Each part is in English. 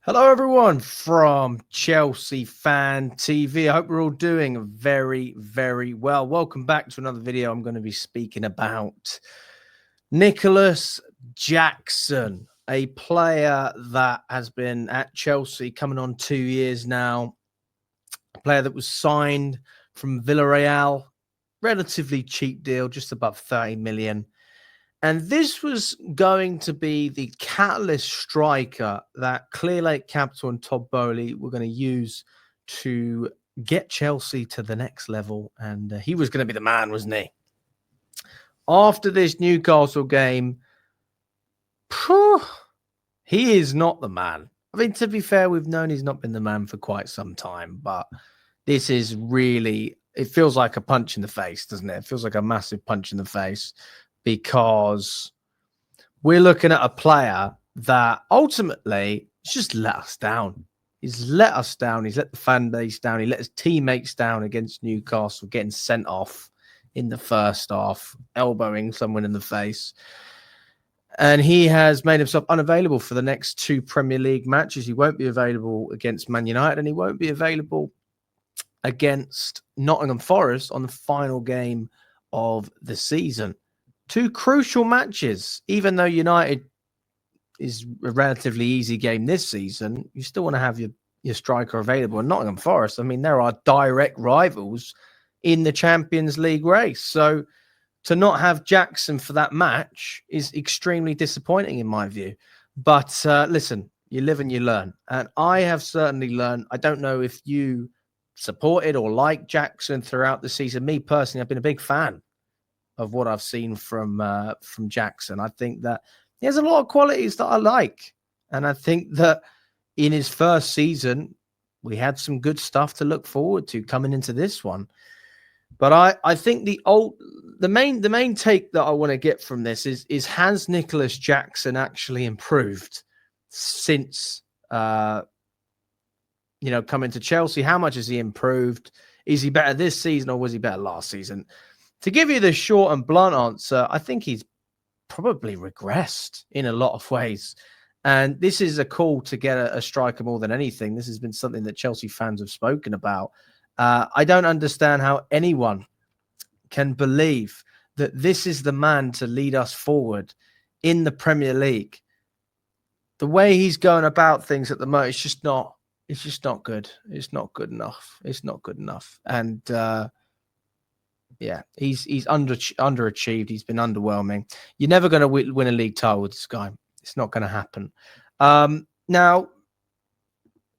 Hello, everyone from Chelsea Fan TV. I hope we're all doing very, very well. Welcome back to another video. I'm going to be speaking about Nicolas Jackson, a player that has been at Chelsea coming on 2 years now. A player that was signed from Villarreal, relatively cheap deal, just above 30 million. And this was going to be the catalyst striker that Clear Lake Capital and Todd Bowley were going to use to get Chelsea to the next level. And he was going to be the man, wasn't he? After this Newcastle game, he is not the man. I mean, to be fair, we've known he's not been the man for quite some time, but this is really, it feels like a punch in the face, doesn't it? It feels like a massive punch in the face, because we're looking at a player that ultimately just let us down. He's let us down. He's let the fan base down. He let his teammates down against Newcastle, getting sent off in the first half, elbowing someone in the face. And he has made himself unavailable for the next 2 Premier League matches. He won't be available against Man United, and he won't be available against Nottingham Forest on the final game of the season. 2 crucial matches. Even though United is a relatively easy game this season, you still want to have your striker available. And Nottingham Forest, I mean, there are direct rivals in the Champions League race. So to not have Jackson for that match is extremely disappointing in my view. But listen, you live and you learn. And I have certainly learned. I don't know if you supported or liked Jackson throughout the season. Me personally, I've been a big fan of what I've seen from Jackson. I think that he has a lot of qualities that I like. And I think that in his first season, we had some good stuff to look forward to coming into this one. But I think the main take that I want to get from this is has Nicolas Jackson actually improved since coming to Chelsea? How much has he improved? Is he better this season or was he better last season? To give you the short and blunt answer, I think he's probably regressed in a lot of ways. And this is a call to get a striker more than anything. This has been something that Chelsea fans have spoken about. I don't understand how anyone can believe that this is the man to lead us forward in the Premier League. The way he's going about things at the moment, it's just not good. It's not good enough. It's not good enough. And yeah, he's underachieved. He's been underwhelming. You're never going to win a league title with this guy. It's not going to happen. Now,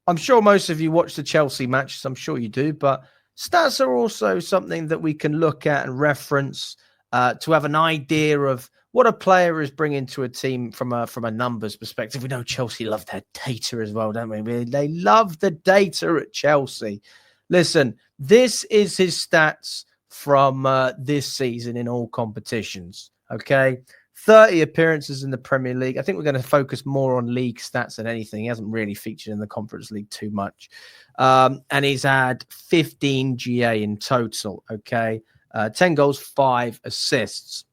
I'm sure most of you watch the Chelsea matches. I'm sure you do. But stats are also something that we can look at and reference to have an idea of what a player is bringing to a team from a numbers perspective. We know Chelsea love their data as well, don't we? They love the data at Chelsea. Listen, this is his stats from this season in all competitions. Okay, 30 appearances in the Premier League. I think we're going to focus more on league stats than anything. He hasn't really featured in the Conference League too much. And he's had 15 GA in total. Okay, 10 goals, 5 assists.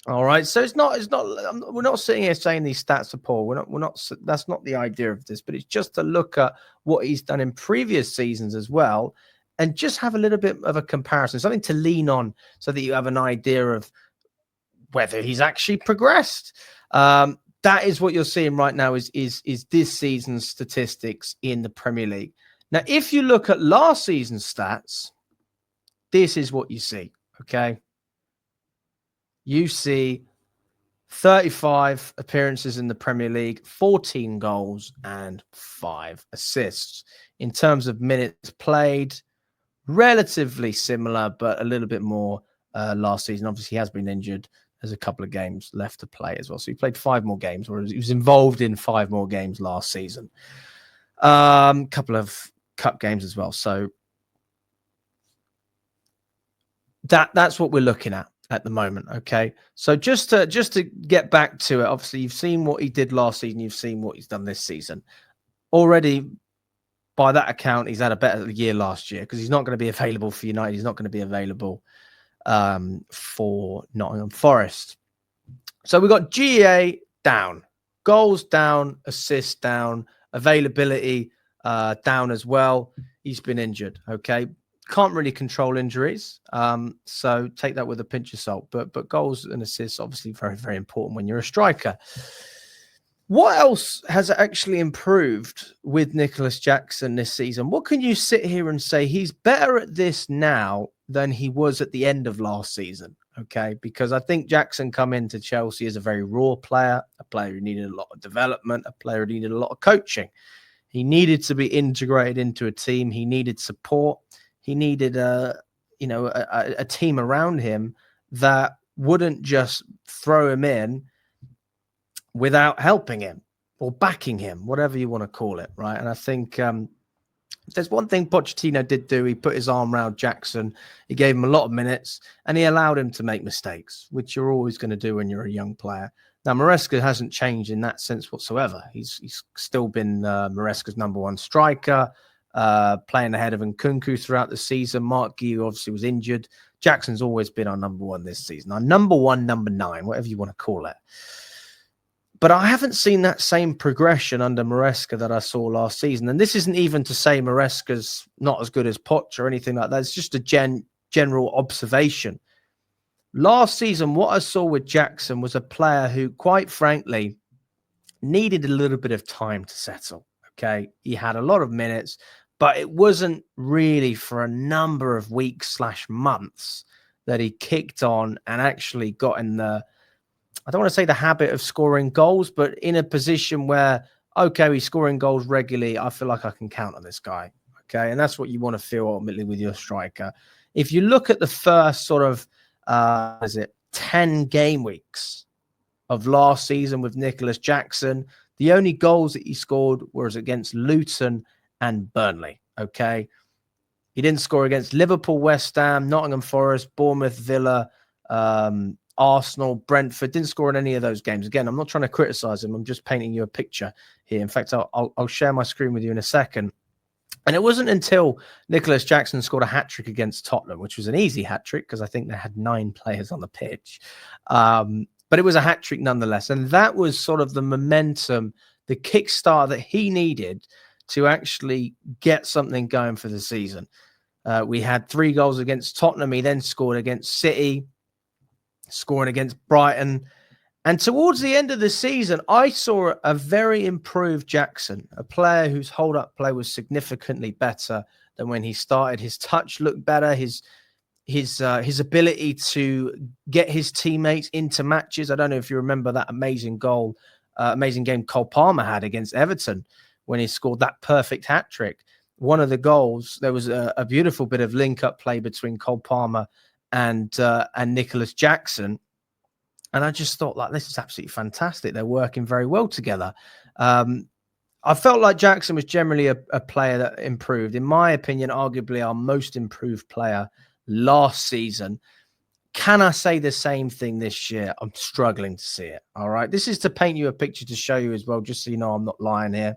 All right, so we're not sitting here saying these stats are poor. We're not. That's not the idea of this. But it's just to look at what he's done in previous seasons as well, and just have a little bit of a comparison, something to lean on, so that you have an idea of whether he's actually progressed. That is what you're seeing right now. Is this season's statistics in the Premier League? Now, if you look at last season's stats, this is what you see. Okay. You see 35 appearances in the Premier League, 14 goals and 5 assists. In terms of minutes played, relatively similar, but a little bit more last season. Obviously, he has been injured. There's a couple of games left to play as well. So he played 5 more games, whereas he was involved in 5 more games last season. Couple of cup games as well. So that's what we're looking at the moment. Okay, so just to get back to it, obviously you've seen what he did last season, you've seen what he's done this season already. By that account, he's had a better year last year, because he's not going to be available for United. He's not going to be available for Nottingham Forest. So we've got GA down, goals down, assists down, Availability down as well. He's been injured. Okay. Can't really control injuries. So take that with a pinch of salt. But goals and assists, obviously very, very important when you're a striker. What else has actually improved with Nicolas Jackson this season? What can you sit here and say he's better at this now than he was at the end of last season? Okay, because I think Jackson come into Chelsea as a very raw player, a player who needed a lot of development, a player who needed a lot of coaching. He needed to be integrated into a team. He needed support. He needed a team around him that wouldn't just throw him in without helping him or backing him, whatever you want to call it, right? And I think there's one thing Pochettino did do. He put his arm around Jackson. He gave him a lot of minutes, and he allowed him to make mistakes, which you're always going to do when you're a young player. Now, Maresca hasn't changed in that sense whatsoever. He's still been Maresca's number one striker, playing ahead of Nkunku throughout the season. Mark Guiu obviously was injured. Jackson's always been our number one this season. Our number one, number 9, whatever you want to call it. But I haven't seen that same progression under Maresca that I saw last season. And this isn't even to say Maresca's not as good as Poch or anything like that. It's just a general observation. Last season, what I saw with Jackson was a player who, quite frankly, needed a little bit of time to settle. Okay. He had a lot of minutes, but it wasn't really for a number of weeks / months that he kicked on and actually got in I don't want to say the habit of scoring goals, but in a position where, okay, he's scoring goals regularly. I feel like I can count on this guy. Okay. And that's what you want to feel ultimately with your striker. If you look at the first sort of, 10 game weeks of last season with Nicolas Jackson, the only goals that he scored was against Luton and Burnley. Okay. He didn't score against Liverpool, West Ham, Nottingham Forest, Bournemouth, Villa, Arsenal, Brentford. Didn't score in any of those games. Again, I'm not trying to criticize him. I'm just painting you a picture here. In fact, I'll share my screen with you in a second. And it wasn't until Nicolas Jackson scored a hat-trick against Tottenham, which was an easy hat-trick because I think they had 9 players on the pitch. But it was a hat-trick nonetheless. And that was sort of the momentum, the kickstart that he needed to actually get something going for the season. We had 3 goals against Tottenham. He then scored against City, scoring against Brighton. And towards the end of the season, I saw a very improved Jackson, a player whose hold-up play was significantly better than when he started. His touch looked better. His ability to get his teammates into matches. I don't know if you remember that amazing game Cole Palmer had against Everton when he scored that perfect hat-trick. One of the goals, there was a beautiful bit of link-up play between Cole Palmer and Nicolas Jackson. And I just thought, like, this is absolutely fantastic. They're working very well together. I felt like Jackson was generally a player that improved. In my opinion, arguably our most improved player last season. Can I say the same thing this year? I'm struggling to see it. All right. This is to paint you a picture to show you as well, just so you know I'm not lying here.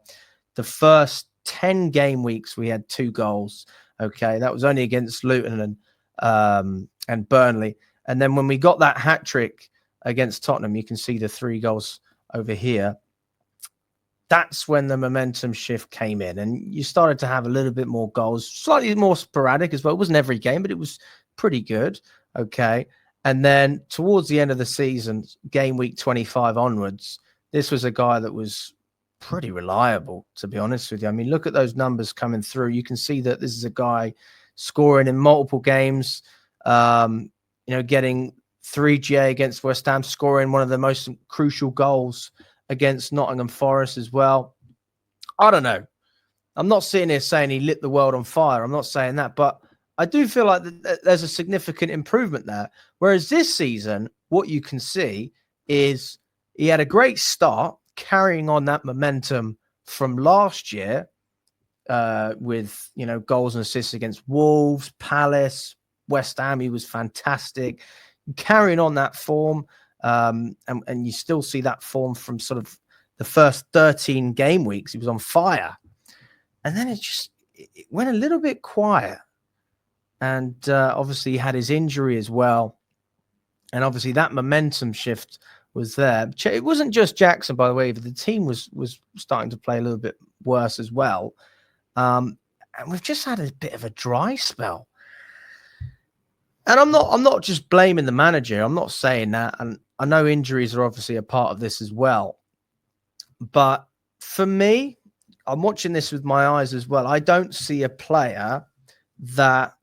The first 10 game weeks, we had 2 goals. Okay. That was only against Luton and Burnley. And then when we got that hat trick against Tottenham, you can see the 3 goals over here. That's when the momentum shift came in and you started to have a little bit more goals, slightly more sporadic as well. It wasn't every game, but it was pretty good. Okay. And then towards the end of the season, game week 25 onwards, this was a guy that was pretty reliable, to be honest with you. I mean, look at those numbers coming through. You can see that this is a guy scoring in multiple games, getting 3 GA against West Ham, scoring one of the most crucial goals against Nottingham Forest as well. I don't know. I'm not sitting here saying he lit the world on fire. I'm not saying that, but I do feel like there's a significant improvement there. Whereas this season, what you can see is he had a great start, carrying on that momentum from last year with, goals and assists against Wolves, Palace, West Ham. He was fantastic. Carrying on that form, and you still see that form from sort of the first 13 game weeks. He was on fire. And then it went a little bit quiet. And obviously he had his injury as well. And obviously that momentum shift was there. It wasn't just Jackson, by the way. But the team was starting to play a little bit worse as well. And we've just had a bit of a dry spell. And I'm not just blaming the manager. I'm not saying that. And I know injuries are obviously a part of this as well. But for me, I'm watching this with my eyes as well. I don't see a player that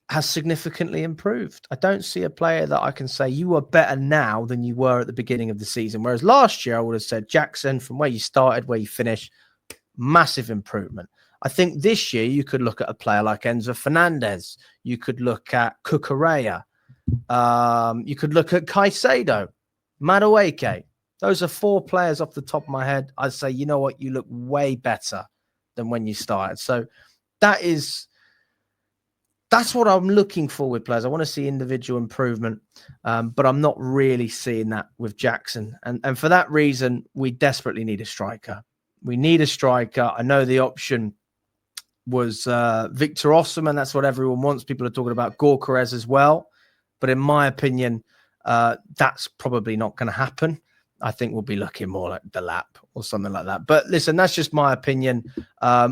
has significantly improved. I don't see a player that I can say you are better now than you were at the beginning of the season. Whereas last year I would have said Jackson, from where you started, where you finished, massive improvement. I think this year you could look at a player like Enzo Fernandez. You could look at Cucurella. You could look at Caicedo, Madueke. Those are 4 players off the top of my head. I'd say, you know what, you look way better than when you started. So that's what I'm looking for with players. I want to see individual improvement, but I'm not really seeing that with Jackson. And for that reason, we desperately need a striker. We need a striker. I know the option was Victor Osimhen. That's what everyone wants. People are talking about Gyökeres as well. But in my opinion, that's probably not going to happen. I think we'll be looking more like the lap or something like that. But listen, that's just my opinion.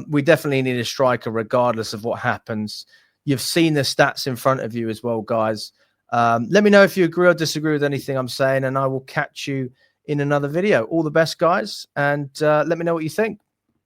We definitely need a striker regardless of what happens. You've seen the stats in front of you as well, guys. Let me know if you agree or disagree with anything I'm saying, and I will catch you in another video. All the best, guys, and let me know what you think.